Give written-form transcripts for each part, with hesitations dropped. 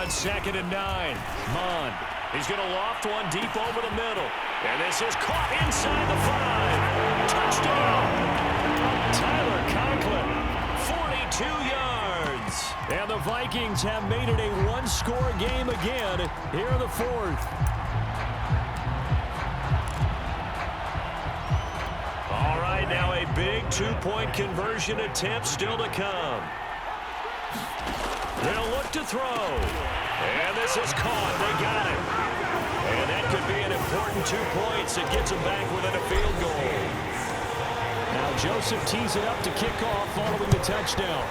on 2nd and 9. Mond. He's going to loft one deep over the middle. And this is caught inside the 5. Touchdown. Tyler Conklin, 42 yards. And the Vikings have made it a one-score game again here in the 4th. All right, now a big two-point conversion attempt still to come. They'll look to throw. And this is caught. They got it. And that could be an important 2 points. It gets them back within a field goal. Now Joseph tees it up to kick off following the touchdown.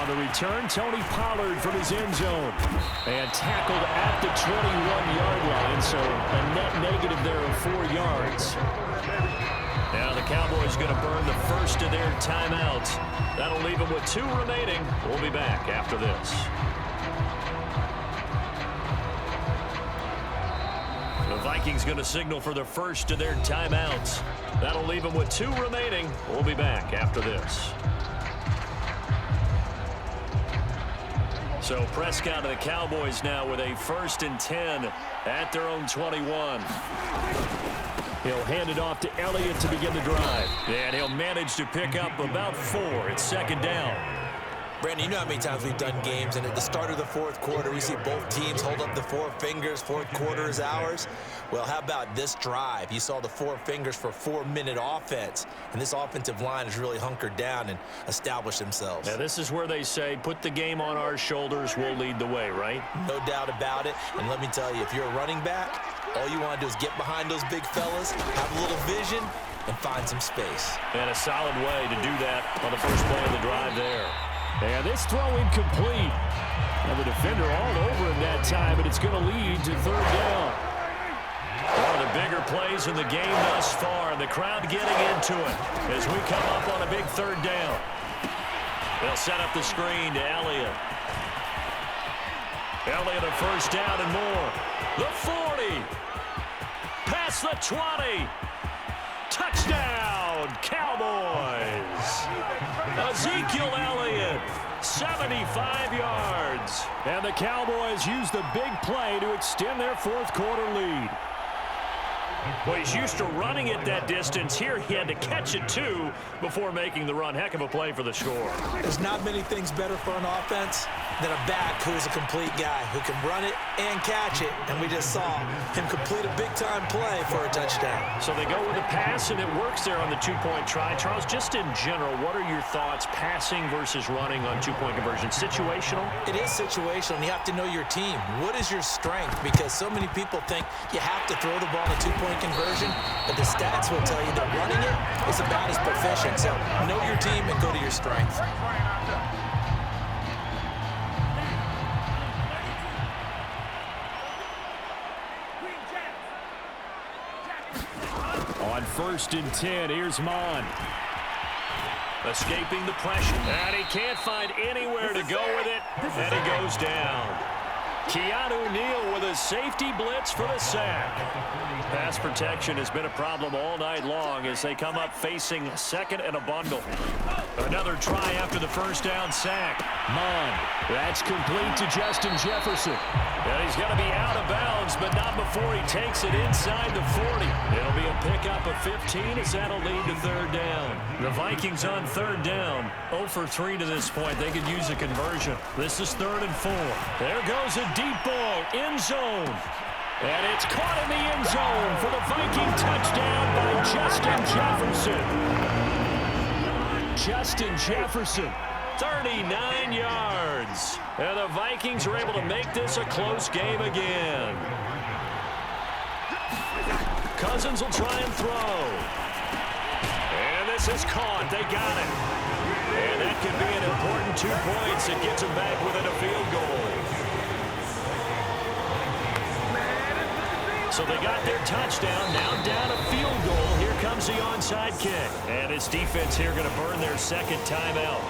On the return, Tony Pollard from his end zone. And tackled at the 21-yard line, so a net negative there of 4 yards. Now the Cowboys going to burn the first of their timeouts. That'll leave them with 2 remaining. We'll be back after this. The Vikings going to signal for the first of their timeouts. That'll leave them with 2 remaining. We'll be back after this. So Prescott and the Cowboys now with a 1st and 10 at their own 21. He'll hand it off to Elliott to begin the drive. And he'll manage to pick up about 4. It's 2nd down. Brandon, you know how many times we've done games, and at the start of the 4th quarter, we see both teams hold up the 4 fingers, 4th quarter is ours. Well, how about this drive? You saw the 4 fingers for 4-minute offense, and this offensive line has really hunkered down and established themselves. Now, this is where they say, put the game on our shoulders, we'll lead the way, right? No doubt about it, and let me tell you, if you're a running back, all you want to do is get behind those big fellas, have a little vision, and find some space. And a solid way to do that on the first play of the drive there. And this throw incomplete. And the defender all over him that time, but it's going to lead to 3rd down. One of the bigger plays in the game thus far, and the crowd getting into it as we come up on a big 3rd down. They'll set up the screen to Elliott. Elliott a 1st down and more. The 40. Past the 20. Touchdown, Cowboys. Ezekiel Elliott, 75 yards. And the Cowboys use the big play to extend their 4th quarter lead. Well, he's used to running it that distance. Here he had to catch it, too, before making the run. Heck of a play for the score. There's not many things better for an offense than a back who's a complete guy who can run it and catch it. And we just saw him complete a big-time play for a touchdown. So they go with a pass, and it works there on the 2-point try. Charles, just in general, what are your thoughts passing versus running on 2-point conversion? Situational? It is situational, and you have to know your team. What is your strength? Because so many people think you have to throw the ball in a 2-point conversion, but the stats will tell you that running it is about as proficient. So know your team and go to your strength. On 1st and 10, here's Mond. Escaping the pressure. And he can't find anywhere to go with it. And he goes down. Keanu Neal with a safety blitz for the sack. Pass protection has been a problem all night long as they come up facing 2nd and a bundle. Another try after the 1st down sack. Mond. That's complete to Justin Jefferson. And he's going to be out of bounds, but not before he takes it inside the 40. It'll be a pickup of 15 as that'll lead to 3rd down. The Vikings on 3rd down. 0 for 3 to this point. They could use a conversion. This is 3rd and 4. There goes a deep ball, end zone. And it's caught in the end zone for the Viking touchdown by Justin Jefferson. Justin Jefferson, 39 yards. And the Vikings are able to make this a close game again. Cousins will try and throw. And this is caught. They got it. And that could be an important 2 points. It gets them back within a field goal. So they got their touchdown, now down a field goal. Here comes the onside kick. And his defense here going to burn their 2nd timeout.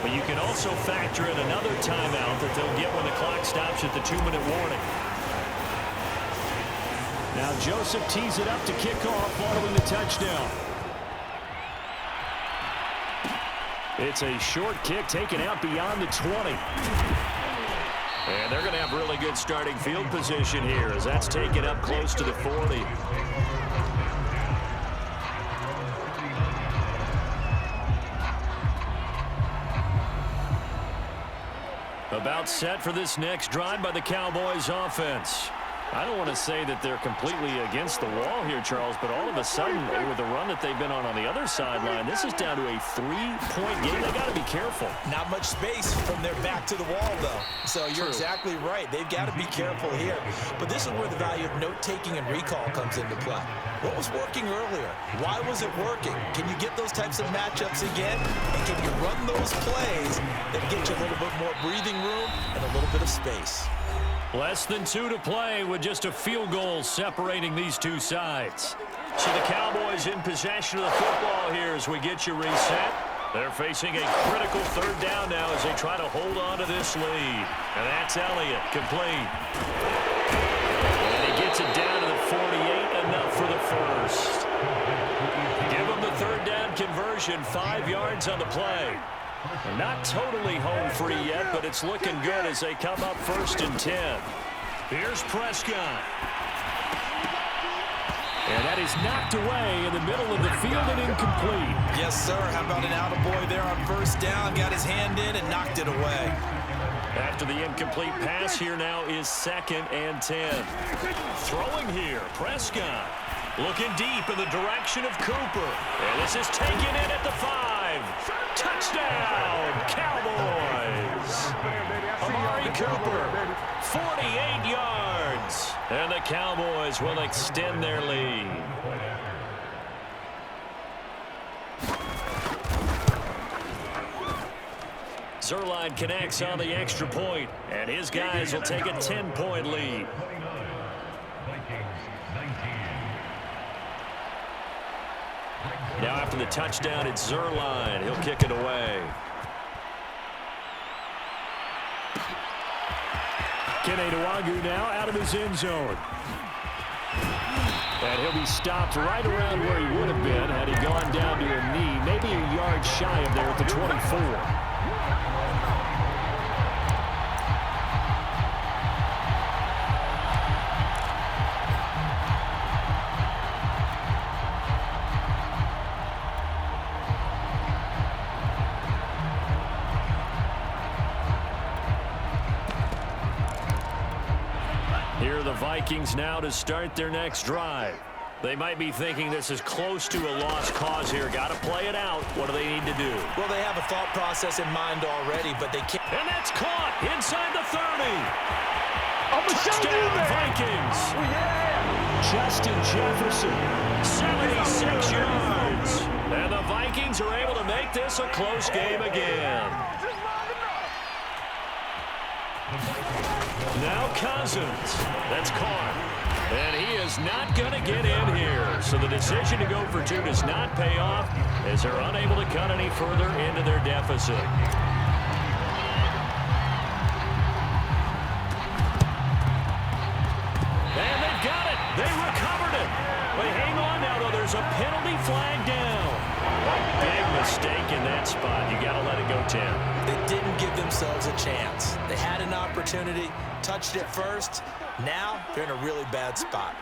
But you can also factor in another timeout that they'll get when the clock stops at the 2-minute warning. Now Joseph tees it up to kick off following the touchdown. It's a short kick taken out beyond the 20. And they're going to have really good starting field position here as that's taken up close to the 40. About set for this next drive by the Cowboys offense. I don't want to say that they're completely against the wall here, Charles, but all of a sudden, with the run that they've been on the other sideline, this is down to a 3-point game. They got to be careful. Not much space from their back to the wall, though. So you're exactly right. They've got to be careful here. But this is where the value of note-taking and recall comes into play. What was working earlier? Why was it working? Can you get those types of matchups again? And can you run those plays that get you a little bit more breathing room and a little bit of space? Less than 2 to play with just a field goal separating these two sides. So the Cowboys in possession of the football here as we get you reset. They're facing a critical third down now as they try to hold on to this lead. And that's Elliott, complete. And he gets it down to the 48, enough for the first. Give them the third down conversion, 5 yards on the play. Not totally home free yet, but it's looking good as they come up 1st and 10. Here's Prescott. And that is knocked away in the middle of the field and incomplete. Yes, sir. How about an attaboy there on 1st down? Got his hand in and knocked it away. After the incomplete pass, here now is 2nd and 10. Throwing here, Prescott. Looking deep in the direction of Cooper. And this is taken in at the 5. Touchdown, Cowboys. Amari Cooper, 48 yards. And the Cowboys will extend their lead. Zuerlein connects on the extra point, and his guys will take a 10-point lead. Now after the touchdown, it's Zuerlein. He'll kick it away. Kene Nwangwu now out of his end zone. And he'll be stopped right around where he would have been had he gone down to a knee, maybe a yard shy of there at the 24. Here are the Vikings now to start their next drive. They might be thinking this is close to a lost cause here. Got to play it out. What do they need to do? Well, they have a thought process in mind already, but they can't. And that's caught inside the 30. Touchdown, Vikings. Justin Jefferson. 76 yards. And the Vikings are able to make this a close game again. Now Cousins. That's caught. And he is not going to get in here. So the decision to go for 2 does not pay off as they're unable to cut any further into their deficit. And they've got it. They recovered it. But hang on now, though. There's a penalty flag down. Big mistake in that spot. You got to let it go, Tim. They didn't give themselves a chance. They had an opportunity, touched it first. Now they're in a really bad spot.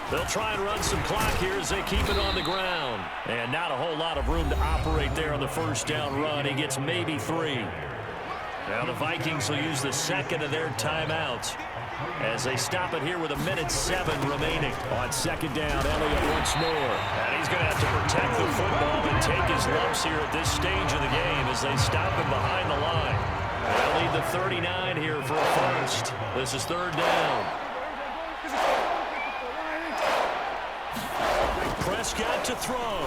They'll try and run some clock here as they keep it on the ground. And not a whole lot of room to operate there on the first down run. He gets maybe 3. Now the Vikings will use the second of their timeouts as they stop it here with 1:07 remaining. On 2nd down, Elliott once more. And he's going to have to protect the football and take his lumps here at this stage of the game as they stop him behind the line. They'll lead the 39 here for a first. This is 3rd down. Prescott to throw.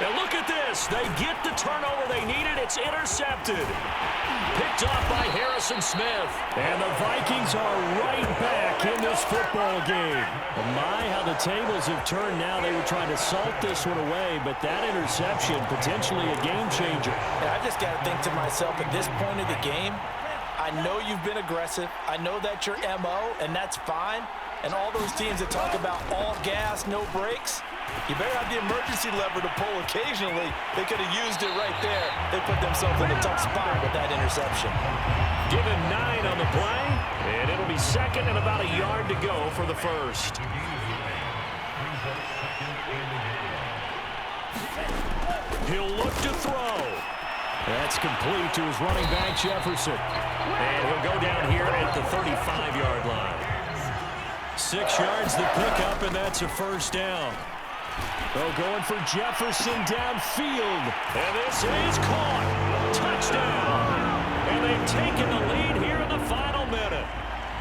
And look at this. They get the turnover they needed. It's intercepted. Picked off by Harrison Smith. And the Vikings are right back in this football game. My, how the tables have turned now. They were trying to salt this one away, but that interception, potentially a game changer. And I just got to think to myself, at this point of the game, I know you've been aggressive. I know that's your MO, and that's fine. And all those teams that talk about all gas, no brakes, You better have the emergency lever to pull occasionally. They could have used it right there. They put themselves in a tough spot with that interception. Given 9 on the play, and it'll be second and about a yard to go for the first. He'll look to throw. That's complete to his running back, Jefferson. And he'll go down here at the 35-yard line. 6 yards the pickup, and that's a first down. Oh, going for Jefferson downfield. And this is caught. Touchdown. And they've taken the lead here in the final minute.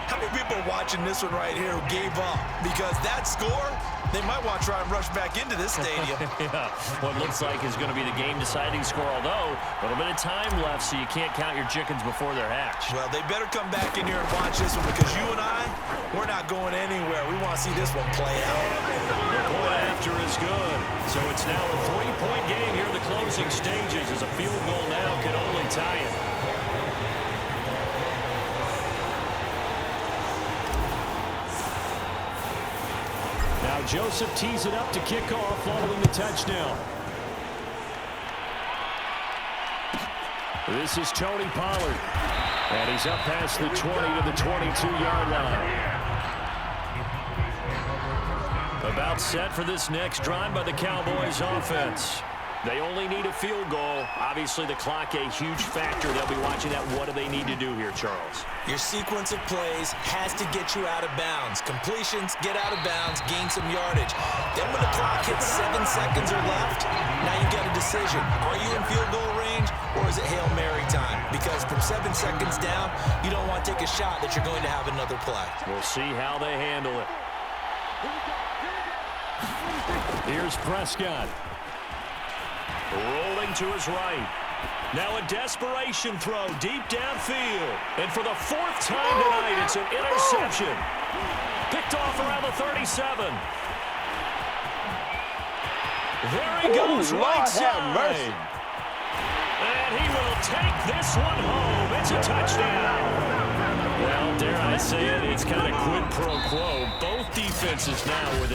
How many people are watching this one right here who gave up? Because that score, they might want to try and rush back into this stadium. Yeah, what looks like is going to be the game-deciding score, although a little bit of time left, so you can't count your chickens before they're hatched. Well, they better come back in here and watch this one, because you and I, we're not going anywhere. We want to see this one play out. The point after is good. So it's now a 3-point game here in the closing stages, as a field goal now can only tie it. Now Joseph tees it up to kick off following the touchdown. This is Tony Pollard. And he's up past the 20 to the 22-yard line. About set for this next drive by the Cowboys offense. They only need a field goal. Obviously, the clock a huge factor. They'll be watching that. What do they need to do here, Charles? Your sequence of plays has to get you out of bounds. Completions, get out of bounds, gain some yardage. Then when the clock hits 7 seconds or left, now you got a decision. Are you in field goal range, or is it Hail Mary time? Because from 7 seconds down, you don't want to take a shot that you're going to have another play. We'll see how they handle it. Here's Prescott. Rolling to his right. Now a desperation throw deep downfield. And for the 4th time tonight, it's an interception. Picked off around the 37. There he goes, right side. And he will take this one home. It's a touchdown. Well, dare I say it, it's kind of quid pro quo. Both defenses now with